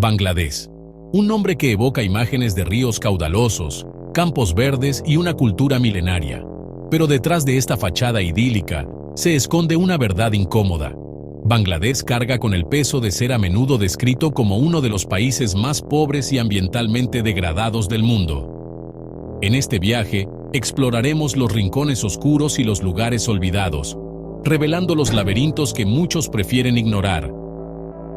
Bangladesh. Un nombre que evoca imágenes de ríos caudalosos, campos verdes y una cultura milenaria. Pero detrás de esta fachada idílica se esconde una verdad incómoda. Bangladesh carga con el peso de ser a menudo descrito como uno de los países más pobres y ambientalmente degradados del mundo. En este viaje, exploraremos los rincones oscuros y los lugares olvidados, revelando los laberintos que muchos prefieren ignorar.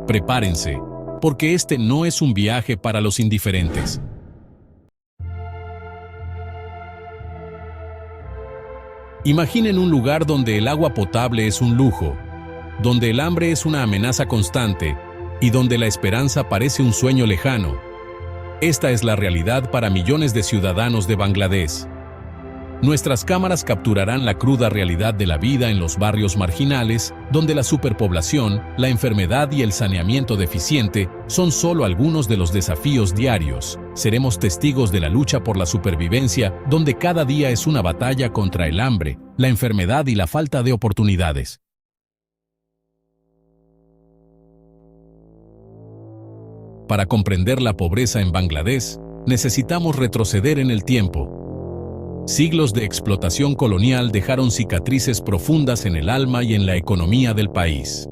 Prepárense, porque este no es un viaje para los indiferentes. Imaginen un lugar donde el agua potable es un lujo, donde el hambre es una amenaza constante y donde la esperanza parece un sueño lejano. Esta es la realidad para millones de ciudadanos de Bangladesh. Nuestras cámaras capturarán la cruda realidad de la vida en los barrios marginales, donde la superpoblación, la enfermedad y el saneamiento deficiente son solo algunos de los desafíos diarios. Seremos testigos de la lucha por la supervivencia, donde cada día es una batalla contra el hambre, la enfermedad y la falta de oportunidades. Para comprender la pobreza en Bangladesh, necesitamos retroceder en el tiempo. Siglos de explotación colonial dejaron cicatrices profundas en el alma y en la economía del país.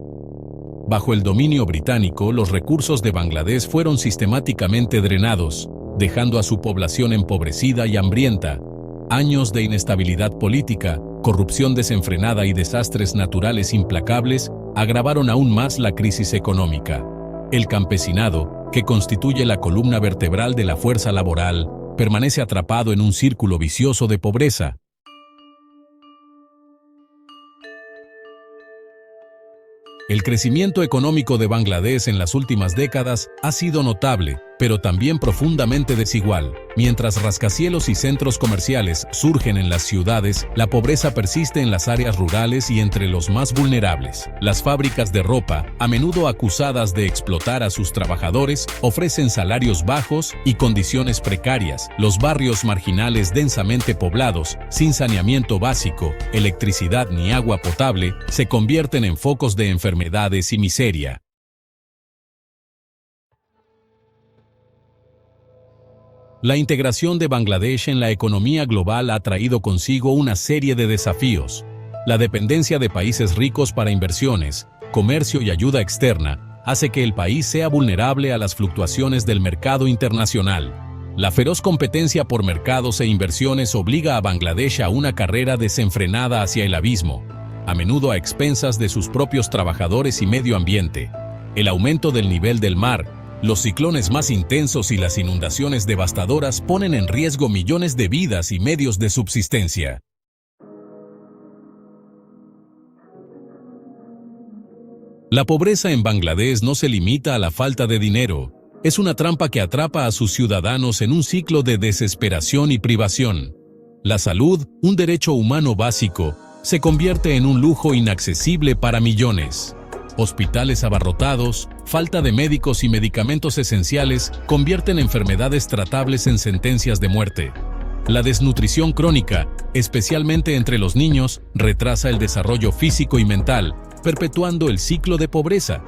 Bajo el dominio británico, los recursos de Bangladesh fueron sistemáticamente drenados, dejando a su población empobrecida y hambrienta. Años de inestabilidad política, corrupción desenfrenada y desastres naturales implacables agravaron aún más la crisis económica. El campesinado, que constituye la columna vertebral de la fuerza laboral, permanece atrapado en un círculo vicioso de pobreza. El crecimiento económico de Bangladesh en las últimas décadas ha sido notable, pero también profundamente desigual. Mientras rascacielos y centros comerciales surgen en las ciudades, la pobreza persiste en las áreas rurales y entre los más vulnerables. Las fábricas de ropa, a menudo acusadas de explotar a sus trabajadores, ofrecen salarios bajos y condiciones precarias. Los barrios marginales densamente poblados, sin saneamiento básico, electricidad ni agua potable, se convierten en focos de enfermedades y miseria. La integración de Bangladesh en la economía global ha traído consigo una serie de desafíos. La dependencia de países ricos para inversiones, comercio y ayuda externa hace que el país sea vulnerable a las fluctuaciones del mercado internacional. La feroz competencia por mercados e inversiones obliga a Bangladesh a una carrera desenfrenada hacia el abismo, a menudo a expensas de sus propios trabajadores y medio ambiente. El aumento del nivel del mar, los ciclones más intensos y las inundaciones devastadoras ponen en riesgo millones de vidas y medios de subsistencia. La pobreza en Bangladesh no se limita a la falta de dinero. Es una trampa que atrapa a sus ciudadanos en un ciclo de desesperación y privación. La salud, un derecho humano básico, se convierte en un lujo inaccesible para millones. Hospitales abarrotados, falta de médicos y medicamentos esenciales convierten enfermedades tratables en sentencias de muerte. La desnutrición crónica, especialmente entre los niños, retrasa el desarrollo físico y mental, perpetuando el ciclo de pobreza.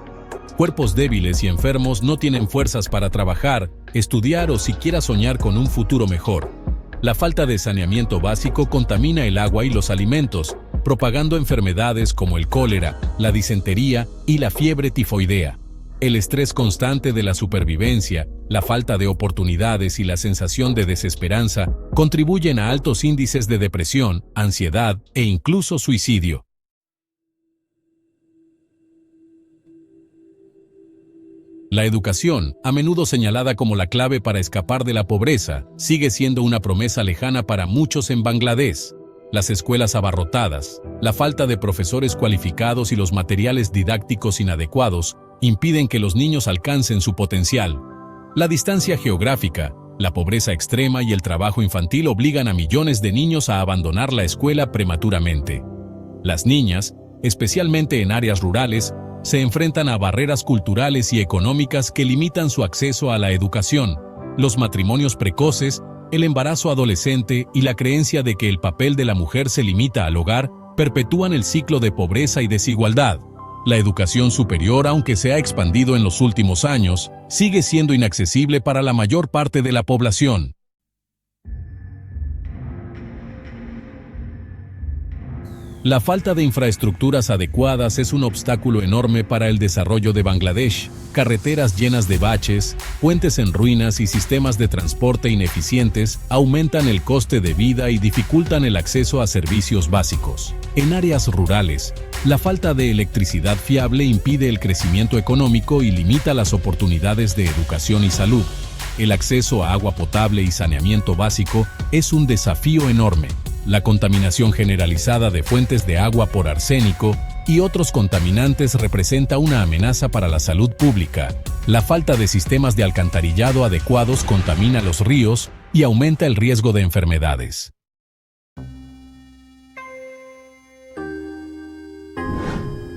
Cuerpos débiles y enfermos no tienen fuerzas para trabajar, estudiar o siquiera soñar con un futuro mejor. La falta de saneamiento básico contamina el agua y los alimentos, propagando enfermedades como el cólera, la disentería y la fiebre tifoidea. El estrés constante de la supervivencia, la falta de oportunidades y la sensación de desesperanza contribuyen a altos índices de depresión, ansiedad e incluso suicidio. La educación, a menudo señalada como la clave para escapar de la pobreza, sigue siendo una promesa lejana para muchos en Bangladesh. Las escuelas abarrotadas, la falta de profesores cualificados y los materiales didácticos inadecuados impiden que los niños alcancen su potencial. La distancia geográfica, la pobreza extrema y el trabajo infantil obligan a millones de niños a abandonar la escuela prematuramente. Las niñas, especialmente en áreas rurales, se enfrentan a barreras culturales y económicas que limitan su acceso a la educación. Los matrimonios precoces, el embarazo adolescente y la creencia de que el papel de la mujer se limita al hogar perpetúan el ciclo de pobreza y desigualdad. La educación superior, aunque se ha expandido en los últimos años, sigue siendo inaccesible para la mayor parte de la población. La falta de infraestructuras adecuadas es un obstáculo enorme para el desarrollo de Bangladesh. Carreteras llenas de baches, puentes en ruinas y sistemas de transporte ineficientes aumentan el coste de vida y dificultan el acceso a servicios básicos. En áreas rurales, la falta de electricidad fiable impide el crecimiento económico y limita las oportunidades de educación y salud. El acceso a agua potable y saneamiento básico es un desafío enorme. La contaminación generalizada de fuentes de agua por arsénico y otros contaminantes representa una amenaza para la salud pública. La falta de sistemas de alcantarillado adecuados contamina los ríos y aumenta el riesgo de enfermedades.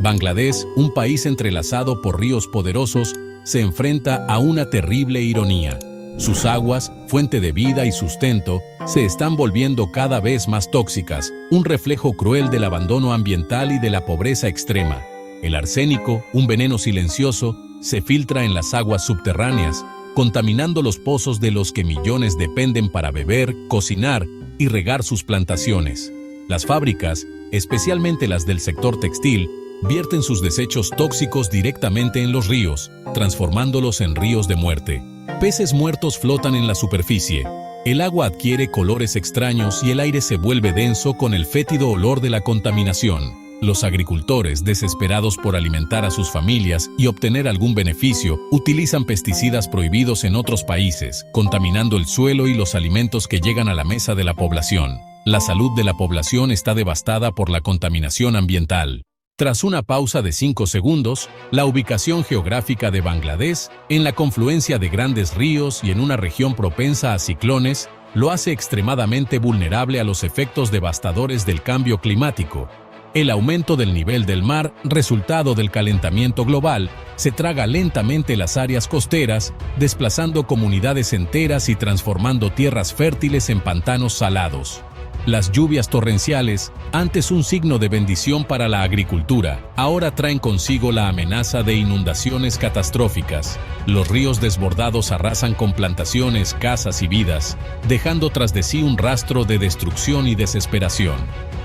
Bangladesh, un país entrelazado por ríos poderosos, se enfrenta a una terrible ironía. Sus aguas, fuente de vida y sustento, se están volviendo cada vez más tóxicas, un reflejo cruel del abandono ambiental y de la pobreza extrema. El arsénico, un veneno silencioso, se filtra en las aguas subterráneas, contaminando los pozos de los que millones dependen para beber, cocinar y regar sus plantaciones. Las fábricas, especialmente las del sector textil, vierten sus desechos tóxicos directamente en los ríos, transformándolos en ríos de muerte. Peces muertos flotan en la superficie. El agua adquiere colores extraños y el aire se vuelve denso con el fétido olor de la contaminación. Los agricultores, desesperados por alimentar a sus familias y obtener algún beneficio, utilizan pesticidas prohibidos en otros países, contaminando el suelo y los alimentos que llegan a la mesa de la población. La salud de la población está devastada por la contaminación ambiental. Tras una pausa de 5 segundos, la ubicación geográfica de Bangladesh, en la confluencia de grandes ríos y en una región propensa a ciclones, lo hace extremadamente vulnerable a los efectos devastadores del cambio climático. El aumento del nivel del mar, resultado del calentamiento global, se traga lentamente las áreas costeras, desplazando comunidades enteras y transformando tierras fértiles en pantanos salados. Las lluvias torrenciales, antes un signo de bendición para la agricultura, ahora traen consigo la amenaza de inundaciones catastróficas. Los ríos desbordados arrasan con plantaciones, casas y vidas, dejando tras de sí un rastro de destrucción y desesperación.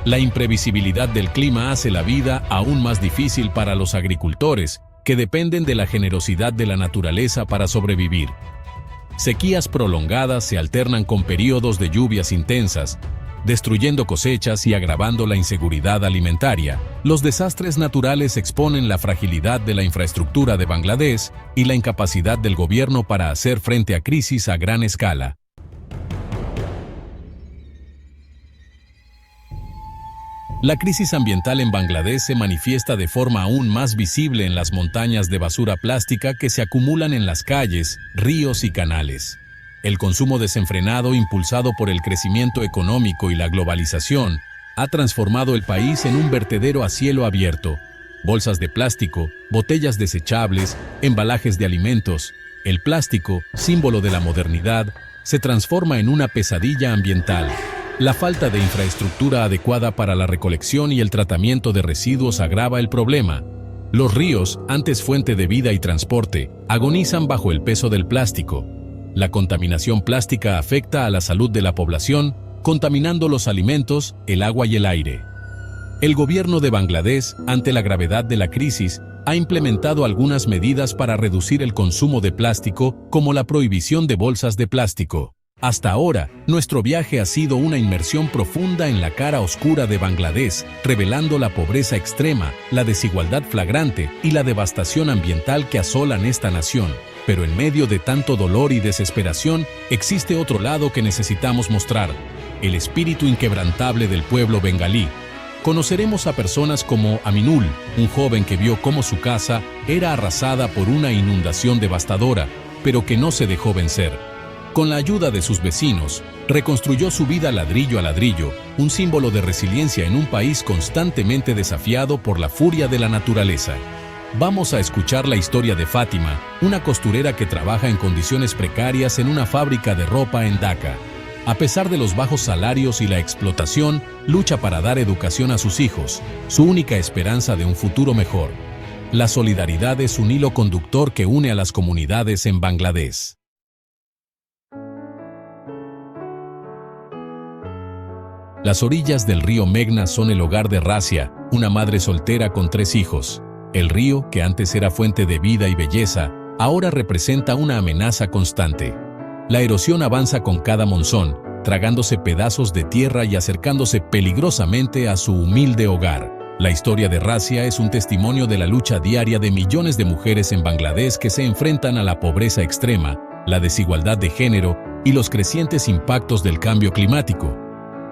La imprevisibilidad del clima hace la vida aún más difícil para los agricultores, que dependen de la generosidad de la naturaleza para sobrevivir. Sequías prolongadas se alternan con períodos de lluvias intensas, destruyendo cosechas y agravando la inseguridad alimentaria. Los desastres naturales exponen la fragilidad de la infraestructura de Bangladesh y la incapacidad del gobierno para hacer frente a crisis a gran escala. La crisis ambiental en Bangladesh se manifiesta de forma aún más visible en las montañas de basura plástica que se acumulan en las calles, ríos y canales. El consumo desenfrenado, impulsado por el crecimiento económico y la globalización, ha transformado el país en un vertedero a cielo abierto. Bolsas de plástico, botellas desechables, embalajes de alimentos. El plástico, símbolo de la modernidad, se transforma en una pesadilla ambiental. La falta de infraestructura adecuada para la recolección y el tratamiento de residuos agrava el problema. Los ríos, antes fuente de vida y transporte, agonizan bajo el peso del plástico. La contaminación plástica afecta a la salud de la población, contaminando los alimentos, el agua y el aire. El gobierno de Bangladesh, ante la gravedad de la crisis, ha implementado algunas medidas para reducir el consumo de plástico, como la prohibición de bolsas de plástico. Hasta ahora, nuestro viaje ha sido una inmersión profunda en la cara oscura de Bangladesh, revelando la pobreza extrema, la desigualdad flagrante y la devastación ambiental que asolan esta nación. Pero en medio de tanto dolor y desesperación, existe otro lado que necesitamos mostrar: el espíritu inquebrantable del pueblo bengalí. Conoceremos a personas como Aminul, un joven que vio cómo su casa era arrasada por una inundación devastadora, pero que no se dejó vencer. Con la ayuda de sus vecinos, reconstruyó su vida ladrillo a ladrillo, un símbolo de resiliencia en un país constantemente desafiado por la furia de la naturaleza. Vamos a escuchar la historia de Fátima, una costurera que trabaja en condiciones precarias en una fábrica de ropa en Dhaka. A pesar de los bajos salarios y la explotación, lucha para dar educación a sus hijos, su única esperanza de un futuro mejor. La solidaridad es un hilo conductor que une a las comunidades en Bangladesh. Las orillas del río Meghna son el hogar de Razia, una madre soltera con 3 hijos. El río, que antes era fuente de vida y belleza, ahora representa una amenaza constante. La erosión avanza con cada monzón, tragándose pedazos de tierra y acercándose peligrosamente a su humilde hogar. La historia de Razia es un testimonio de la lucha diaria de millones de mujeres en Bangladesh que se enfrentan a la pobreza extrema, la desigualdad de género y los crecientes impactos del cambio climático.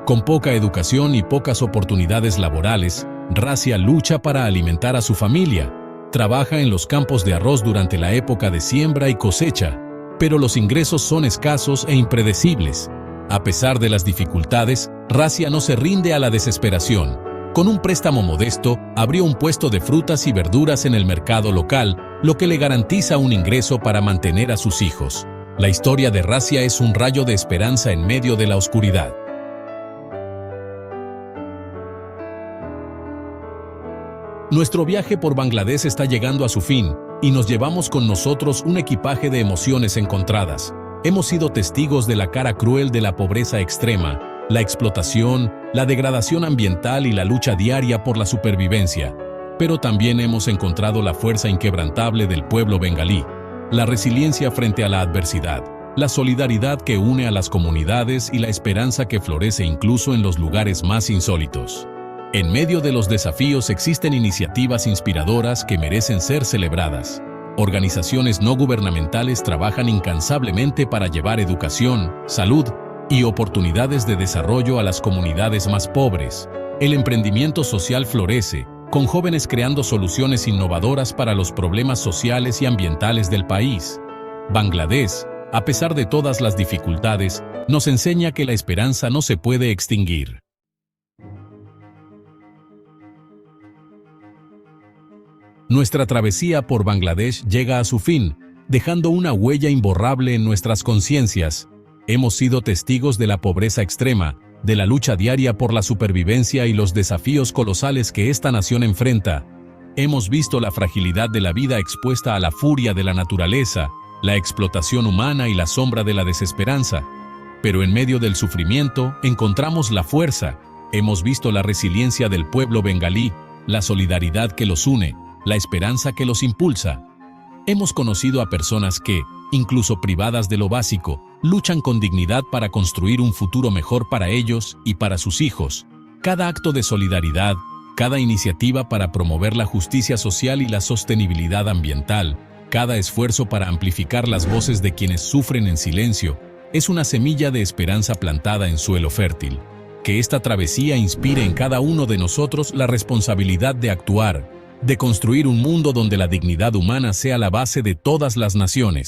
Con poca educación y pocas oportunidades laborales, Razia lucha para alimentar a su familia. Trabaja en los campos de arroz durante la época de siembra y cosecha, pero los ingresos son escasos e impredecibles. A pesar de las dificultades, Razia no se rinde a la desesperación. Con un préstamo modesto, abrió un puesto de frutas y verduras en el mercado local, lo que le garantiza un ingreso para mantener a sus hijos. La historia de Razia es un rayo de esperanza en medio de la oscuridad. Nuestro viaje por Bangladesh está llegando a su fin, y nos llevamos con nosotros un equipaje de emociones encontradas. Hemos sido testigos de la cara cruel de la pobreza extrema, la explotación, la degradación ambiental y la lucha diaria por la supervivencia. Pero también hemos encontrado la fuerza inquebrantable del pueblo bengalí, la resiliencia frente a la adversidad, la solidaridad que une a las comunidades y la esperanza que florece incluso en los lugares más insólitos. En medio de los desafíos existen iniciativas inspiradoras que merecen ser celebradas. Organizaciones no gubernamentales trabajan incansablemente para llevar educación, salud y oportunidades de desarrollo a las comunidades más pobres. El emprendimiento social florece, con jóvenes creando soluciones innovadoras para los problemas sociales y ambientales del país. Bangladesh, a pesar de todas las dificultades, nos enseña que la esperanza no se puede extinguir. Nuestra travesía por Bangladesh llega a su fin, dejando una huella imborrable en nuestras conciencias. Hemos sido testigos de la pobreza extrema, de la lucha diaria por la supervivencia y los desafíos colosales que esta nación enfrenta. Hemos visto la fragilidad de la vida expuesta a la furia de la naturaleza, la explotación humana y la sombra de la desesperanza. Pero en medio del sufrimiento encontramos la fuerza. Hemos visto la resiliencia del pueblo bengalí, la solidaridad que los une, la esperanza que los impulsa. Hemos conocido a personas que, incluso privadas de lo básico, luchan con dignidad para construir un futuro mejor para ellos y para sus hijos. Cada acto de solidaridad, cada iniciativa para promover la justicia social y la sostenibilidad ambiental, cada esfuerzo para amplificar las voces de quienes sufren en silencio, es una semilla de esperanza plantada en suelo fértil. Que esta travesía inspire en cada uno de nosotros la responsabilidad de actuar, de construir un mundo donde la dignidad humana sea la base de todas las naciones.